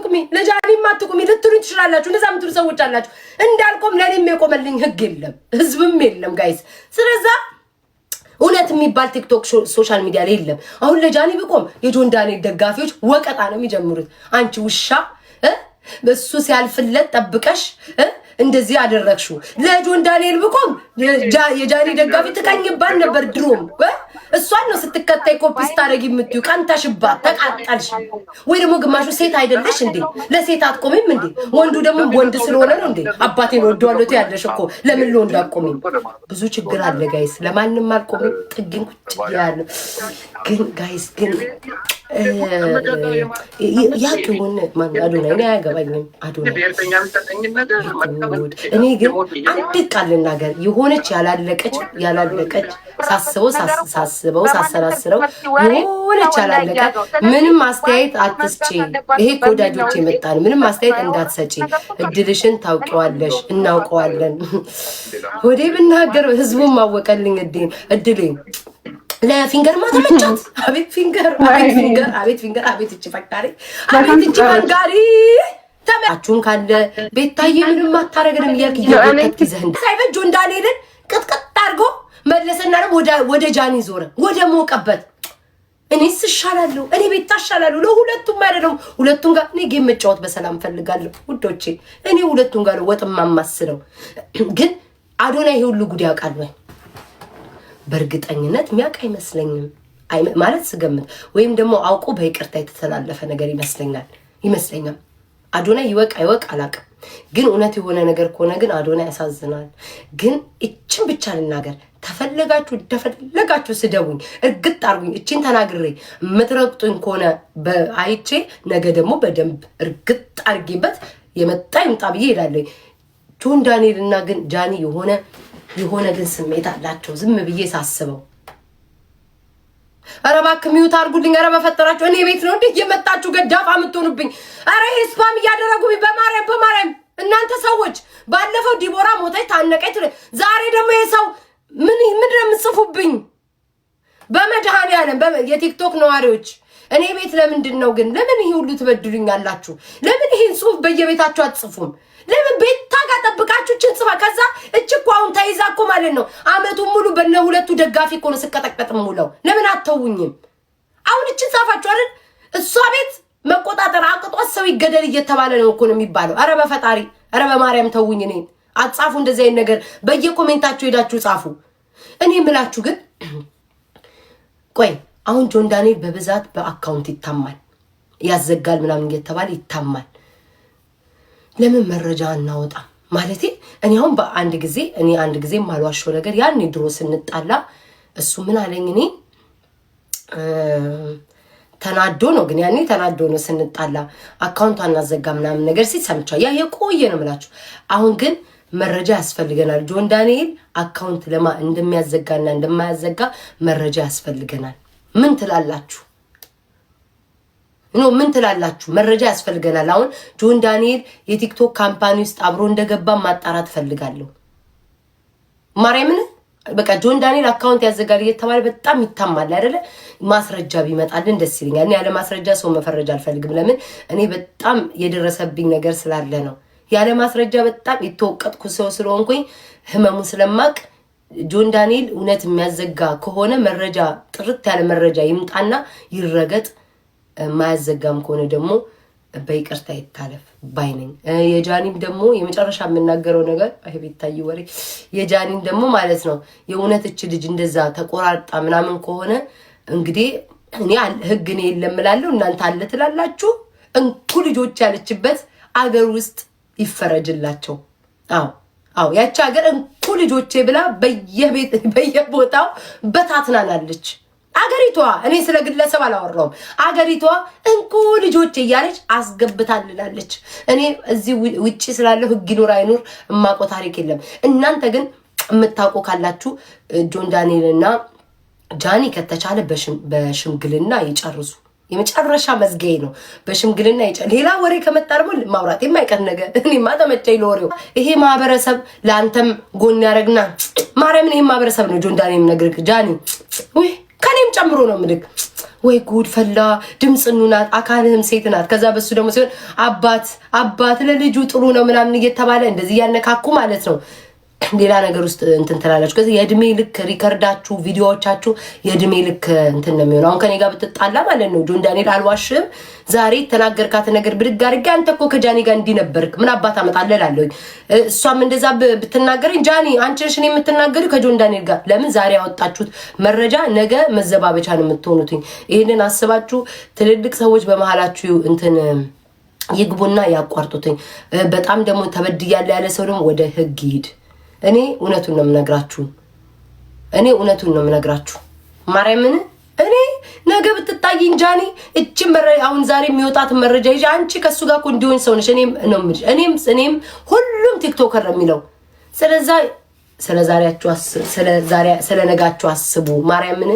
አትቁሚ ለጃኒም አትቁሚ ልትሉኝ ትችላላችሁ እንደዛ ምትሉ ሰዎች አላችሁ እንዳልቆም ለኔም የቆመልኝ ህግ የለም ህዝብም የለም ጋይስ ስለዚህ እውነት የሚባል ቲክቶክ ሶሻል ሚዲያ ላይ የለም አሁን ለጃኒ ብቆም የጆን ዳንኤል ደጋፊዎች ወቀጣ ነው የሚጀምሩት አንቺ ውሻ በሱ ሲያልፍለት ጠብቀሽ እንደዚህ አደረግሽው ለጆን ዳንኤል ብቆም የጃኒ ደጋፊ ተቀኝባን ነበር ድሮም እሷን ነው ስትከታይ ኮፒ ስታረጊ የምትዩ ቀንታሽባት ተቃጣልሽ ወይ ደግሞ ግማሹ ሴት አይደለሽ እንዴ ለሴት አትቆሚም እንዴ ወንዱ ደግሞ ወንድ ስለሆነ ነው እንዴ አባቴን ወደዋለሁ ያለሽ እኮ ለምን ለወንድ አትቆሚም ብዙ ችግር አለ ጋይስ ለማንንም አልቆሚም ጥግን ቁጭ ያለ ግን ጋይስ ግን ያቱን ማን አዶናይ ነው ያገባኝም አዶናይ እኔ ግን አንድ ቃል ልናገር የሆነች ያላለቀች ሳስበው ሳሰላስለው የሆነች ያላለቀ ምንም አስተያየት አትስጪ ይሄ ኮዳጆች የመጣን ምንም አስተያየት እንዳትሰጪ እድልሽን ታውቂዋለሽ እናውቀዋለን ወዴ ብናገር ህዝቡን ማወቀልኝ እድልኝ ለፊንገር ማተመቻት አቤት ፊንገር አቤት እቺ ፈቃሪ አቤት እቺ ፈቃሪ ተማቹን ካለ ቤታዬ ምንም አታረግንም ይልክ ይወጣት ይዘህን ሳይበጅ ጆን ዳንኤልን ቅጥቅጥ አርጎ መለሰና ወደ ጃኒ ዞረ ወደ ሞቀበት እኔስ እሻላለሁ እኔ ቤታ እሻላለሁ ለሁለቱም አይደለም ሁለቱም ጋር እኔ ጌም መጫወት በሰላም ፈልጋለሁ ውዶቼ እኔ ሁለቱም ጋር ወጥም ማማስለው ግን አዶናይ ይሄ ሁሉ ጉድ ያውቃል ወይ በርግጠኝነት ሚያውቅ አይመስለኝም ማለት ስገምት ወይም ደግሞ አውቆ በይቅርታ የተተላለፈ ነገር ይመስለኛል አዶናይ ይወቅ አላውቅም ግን እውነት የሆነ ነገር ከሆነ ግን አዶናይ ያሳዝናል ግን እቺን ብቻ ልናገር ተፈለጋችሁ ስደቡኝ እርግጥ አርጉኝ እቺን ተናግሬ ምትረቅጡኝ ከሆነ በአይቼ ነገ ደግሞ በደንብ እርግጥ አርጊበት የመጣ ይምጣ ብዬ ይላልኝ ጆን ዳንኤል እና ግን ጃኒ የሆነ ግን ስሜት አላቸው ዝም ብዬ ሳስበው አረባክ ሚውት አርጉልኝ አረበፈጠራችሁ እኔ ቤት ነው እንዴ የመጣችሁ ገዳፋ ምትሆኑብኝ አረ ስፓም ያደረጉኝ በማርያም እናንተ ሰዎች ባለፈው ዲቦራ ሞተች ታነቀች ዛሬ ደግሞ የሰው ምን ምጽፉብኝ በመድኃኒዓለም የቲክቶክ ነዋሪዎች እኔ ቤት ለምንድነው ግን ለምን ይሄ ሁሉ ትበድሉኛላችሁ ለምን ይሄን ጽሁፍ በየቤታችሁ አትጽፉም ለምን ቤታ ጋር ተጠብቃችሁ ጽፋ ከዛ እጭ አሁን ተይዛኮ ማለት ነው አመቱን ሙሉ በእነሁለቱ ደጋፊ እኮ ነው ስቀጠቅጥ ሙሉ ለምን አተውኝም አሁን እጭ ጻፋችሁ አይደል እሷ ቤት መቆጣጠር አቅጦት ሰው ይገደል እየተባለ ነው እኮ ነው የሚባለው አረ በፈጣሪ አረ በማርያም ተውኝ እኔ አጻፉ እንደዚህ አይነት ነገር በየኮሜንታችሁ ሄዳችሁ ጻፉ እኔ ምላችሁ ግን ቆይ አሁን ጆን ዳንኤል በብዛት በአካውንት ይታማል ያዘጋል ምናምን እየተባለ ይታማል ለምን መረጃ እናወጣ ማለቴ እኔ አሁን በአንድ ጊዜ ማልዋሽው ነገር ያን ድሮ ስንጣላ እሱ ምን አለኝ እኔ ተናዶ ነው ግን ያኔ ተናዶ ነው ስንጣላ አካውንቱ አናዘጋ ምናምን ነገር ሲሰምቻ ያ የቆየ ነው ማለት አሁን ግን መረጃ ያስፈልገናል ጆን ዳንኤል አካውንት ለማ እንደሚያዘጋና እንደማያዘጋ መረጃ ያስፈልገናል ምን ትላላችሁ ምን ትላላችሁ መረጃ ያስፈልገናል አሁን ጆን ዳንኤል የቲክቶክ ካምፓኒ ውስጥ አብሮ እንደገባ ማጣራት ፈልጋለሁ ማርያምን በቃ ጆን ዳንኤል አካውንት ያዘጋል እየተባለ በጣም ይታማል አይደለ ማስረጃ ቢመጣልን ደስ ይለኛል እኔ ያለ ማስረጃ ሰው መፈረጃ አልፈልግም ለምን እኔ በጣም የደረሰብኝ ነገር ስላለ ነው ያለ ማስረጃ በጣም የተወቀጥኩ ሰው ስለሆንኩኝ ህመሙ ስለማቅ ጆን ዳንኤል እውነት የሚያዘጋ ከሆነ መረጃ ጥርት ያለ መረጃ ይምጣና ይረገጥ ማያዘጋም ከሆነ ደግሞ በይቅርታ ይታለፍ ባይነኝ የጃኒም ደግሞ የመጨረሻ የምናገረው ነገር አይቤታይ ወሬ የጃኒም ደግሞ ማለት ነው የእውነት እቺ ልጅ እንደዛ ተቆራርጣ ምናምን ከሆነ እንግዲህ እኔ ህግ ነው የለምላለው እናንተ አለ ትላላችሁ እንኩ ልጆች ያለችበት አገር ውስጥ ይፈረጅላቸው አው ያቺ ሀገር እንኩ ልጆቼ ብላ በየቦታው በታትናናለች አገሪቷ እኔ ስለ ግለሰብ አላወራውም አገሪቷ እንኩ ልጆቼ እያለች አስገብታልላለች እኔ እዚህ ውጪ ስላለው ህግ ይኖር አይኖር ማቆ ታሪክ የለም እናንተ ግን የምታውቁ ካላችሁ ጆን ዳንኤልና ጃኒ ከተቻለ በሽምግልና ይጨርሱ የመጨረሻ መዝገይ ነው በሽምግልና ሌላ ወሬ ከመጣ ደግሞ ማውራት የማይቀር ነገር እኔማ ተመጨኝ ለወሬው ይሄ ማህበረሰብ ላንተም ጎን ያረግና ማርያምን ይሄ ማህበረሰብ ነው ጆን ዳንኤል ነገር ጃኒ ወይ ከኔም ጨምሮ ነው ምልክ ወይ ጉድ ፈላ ድምጽኑ ናት አካልህም ሴት ናት ከዛ በሱ ደግሞ ሲሆን አባት ለልጁ ጥሩ ነው ምናምን እየተባለ እንደዚህ ያነካኩ ማለት ነው ሌላ ነገር ውስጥ እንትን ተላላችሁ ከዚህ የእድሜ ልክ ሪከርዳችሁ ቪዲዮዎቻችሁ የእድሜ ልክ እንትን ነው የሚሆነው አሁን ከኔ ጋር ብትጣላ ማለት ነው ጆን ዳንኤል አልዋሽም ዛሬ ተናገርካት ነገር ብድግ አድርጌ አንተ እኮ ከጃኒ ጋር እንዲህ ነበርክ ምን አባት አመጣለላለሁ እሷም እንደዛ ብትናገረኝ ጃኒ አንቺ ነሽ እኔ የምትናገሪው ከጆን ዳንኤል ጋር ለምን ዛሬ ያወጣችሁት መረጃ ነገ መዘባበቻ ነው የምትሆኑት ይሄንን አስባችሁ ትልልቅ ሰዎች በመሃላችሁ እንትን ይግቡና ያቋርጡትኝ በጣም ደግሞ ተበድያለ ያለ ሰው ደግሞ ወደ ህግ ይሄድ እኔ እውነቱን ነው የምነግራችሁ ማርያምን እኔ ነገ ብትጣይኝ ጃኒ እቺ አሁን ዛሬ የሚወጣት መረጃ ይዤ አንቺ ከሱ ጋር እንዲሆን ሰው ነሽ እኔም ሁሉም ቲክቶከር ነው የሚለው ስለ ነጋችሁ አስቡ ማርያምን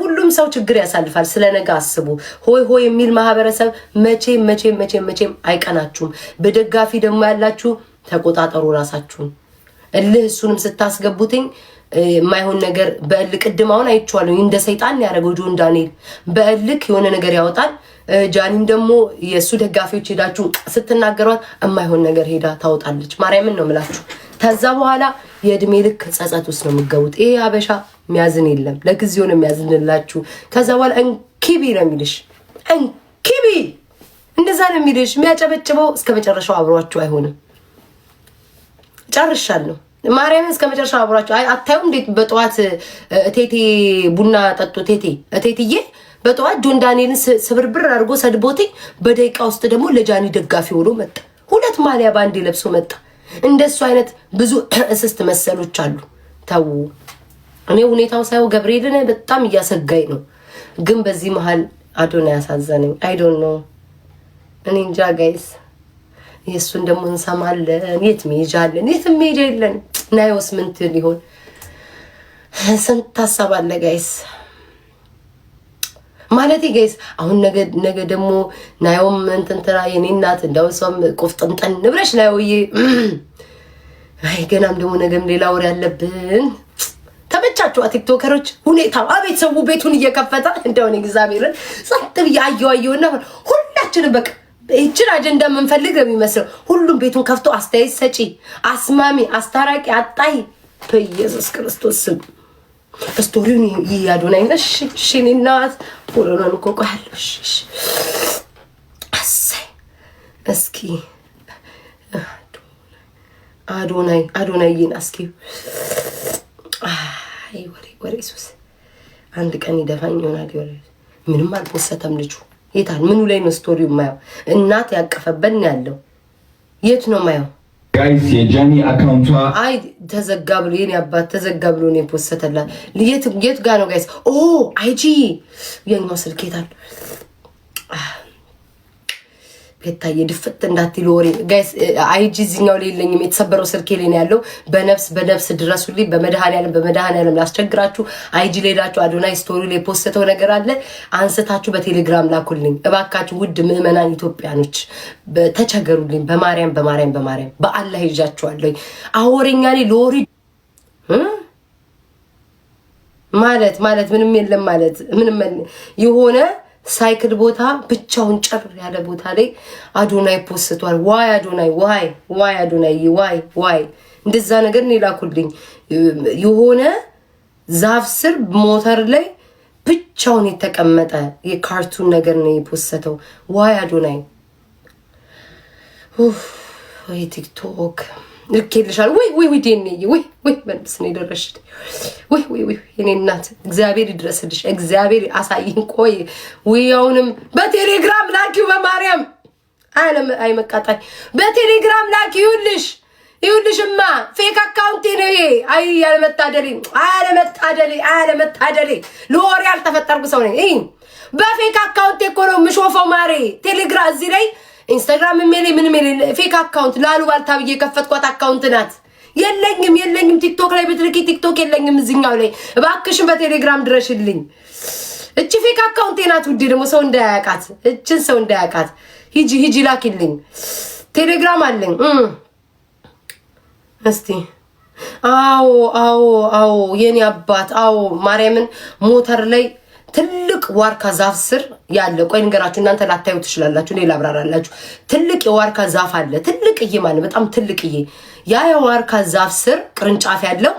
ሁሉም ሰው ችግር ያሳልፋል ስለ ነገ አስቡ ሆይ የሚል ማህበረሰብ መቼም አይቀናችሁም በደጋፊ ደግሞ ያላችሁ ተቆጣጠሩ ራሳችሁን እልህ እሱንም ስታስገቡትኝ ማይሆን ነገር በእልህ ቅድማውን አይቻለሁ እንደ ሰይጣን ያደረገው ጆን ዳንኤል በእልህ የሆነ ነገር ያወጣል ጃኒም ደግሞ የሱ ደጋፊዎች ሄዳችሁ ስትናገሯት የማይሆን ነገር ሄዳ ታወጣለች ማርያምን ነው የምላችሁ ከዛ በኋላ የእድሜ ልክ ጸጸት ውስጥ ነው የምትገቡት ይሄ አበሻ የሚያዝን የለም ለጊዜው ነው የሚያዝንላችሁ ከዛ በኋላ እንኪቢ ነው የሚልሽ እንኪቢ እንደዛ ነው የሚልሽ የሚያጨበጭበው እስከ መጨረሻው አብሯችሁ አይሆንም ጨርሻለሁ ማርያም እስከ መጨረሻው አብሯችሁ አታዩም እንዴት በጠዋት እቴቴ ቡና ጠጡ እቴትዬ በጠዋት ጆን ዳንኤልን ስብርብር አድርጎ ሰድቦት በደቂቃ ውስጥ ደግሞ ለጃኒ ደጋፊ ሆኖ መጣ ሁለት ማሊያ ባንዴ ለብሶ መጣ እንደሱ አይነት ብዙ እስስት መሰሎች አሉ ታው እኔ ሁኔታው ሳይው ገብርኤልን በጣም እያሰጋኝ ነው ግን በዚህ መሃል አዶና ያሳዘነኝ አይ ዶንት ኖ እኔ እንጃ ጋይስ የሱን ደግሞ እንሰማለን የት ሜጃ የለን ናይውስ ምንት ሊሆን ስንት ታሳባለ ጋይስ ማለቴ ጋይስ አሁን ነገ ደግሞ ናይውም እንተንተራ የኔ እናት እንደውም ቆፍጥንጠን ንብረሽ ናይውዬ አይ ገናም ደግሞ ነገም ሌላ ወሬ ያለብን ተመቻችሁ ቲክቶከሮች ሁኔታው አቤት ሰው ቤቱን እየከፈተ እንደሆነ እግዚአብሔርን ጸጥ ብያየውና ሁላችንም በቃ እቺን አጀንዳ መንፈልግ ነው የሚመስለው ሁሉም ቤቱን ከፍቶ አስተያየት ሰጪ አስማሚ አስታራቂ አጣይ በኢየሱስ ክርስቶስ ስም ስቶሪውን ያዶናይ ነሽ ሽኒናት ወለነን ኮቆሃለሽ አሰይ እስኪ አዶናይን እስኪ አይ ወሬ ኢየሱስ አንድ ቀን ይደፋኝ ይሆናል ምንም አልፖሰተም ልጁ የታል ምኑ ላይ ነው ስቶሪው ማየው እናት ያቀፈበን ያለው የት ነው ማየው ጋይስ የጃኒ አካውንቷ አይ ተዘጋብሎ የኔ አባት ተዘጋብሎ ነው የፖሰተላት የት ጋር ነው ጋይስ አይጂ የኛው ስልክ የታል ቤታዬ ድፍት እንዳትሉ ወሬ ጋይስ አይጂ ዝኛው ላይ የለኝም የተሰበረው ስልክ ላይ ነው ያለው በነፍስ ድረሱልኝ በመድኃኒዓለም ላስቸግራችሁ አይጂ ላይ ሄዳችሁ አዶናይ ስቶሪ ላይ ፖስተው ነገር አለ አንስታችሁ በቴሌግራም ላኩልኝ እባካችሁ ውድ ምዕመናን ኢትዮጵያኖች ተቸገሩልኝ በማርያም በአላህ ይጃችኋለሁ አወሬኛ ላይ ሎሪ ማለት ምንም የለም ማለት ምንም የሆነ ሳይክል ቦታ ብቻውን ጨር ያለ ቦታ ላይ አዶናይ ፖስቷል ዋይ አዶናይ ዋይ እንደዛ ነገር ነው ላኩልኝ የሆነ ዛፍ ስር ሞተር ላይ ብቻውን የተቀመጠ የካርቱን ነገር ነው የፖስተው ዋይ አዶናይ ወይ ቲክቶክ ልኬልሻል ወይ ዲኤንኤ ወይ በንስ ነው ደረሽት ወይ የኔ እናት እግዚአብሔር ይድረስልሽ እግዚአብሔር አሳይኝ ቆይ ወያውንም በቴሌግራም ላኪው በማርያም አይመቃጣይ በቴሌግራም ይኸውልሽማ ፌክ አካውንት ነው ይሄ አይ ያለመታደሌ ለወሬ ያልተፈጠርኩ ሰው ነኝ በፌክ አካውንት እኮ ነው ምሾፈው ማሬ ቴሌግራም እዚህ ላይ ኢንስታግራም ምን ፌክ አካውንት ላሉ ባልታብዬ የከፈትኳት አካውንት ናት የለኝም ቲክቶክ ላይ ብትልኪ ቲክቶክ የለኝም እዚህኛው ላይ እባክሽን በቴሌግራም ድረሽልኝ እቺ ፌክ አካውንት ናት ውዴ ደግሞ ሰው እንዳያቃት ሂጂ ላኪልኝ ቴሌግራም አለኝ እስቲ አዎ የኔ አባት አዎ ማርያምን ሞተር ላይ ትልቅ ዋርካ ዛፍ ስር ያለ ቆይ ንገራችሁ እናንተ ላታዩ ትችላላችሁ እኔ ላብራራላችሁ ትልቅ የዋርካ ዛፍ አለ ትልቅዬ ማለት በጣም ትልቅዬ ያ የዋርካ ዛፍ ስር ቅርንጫፍ ያለው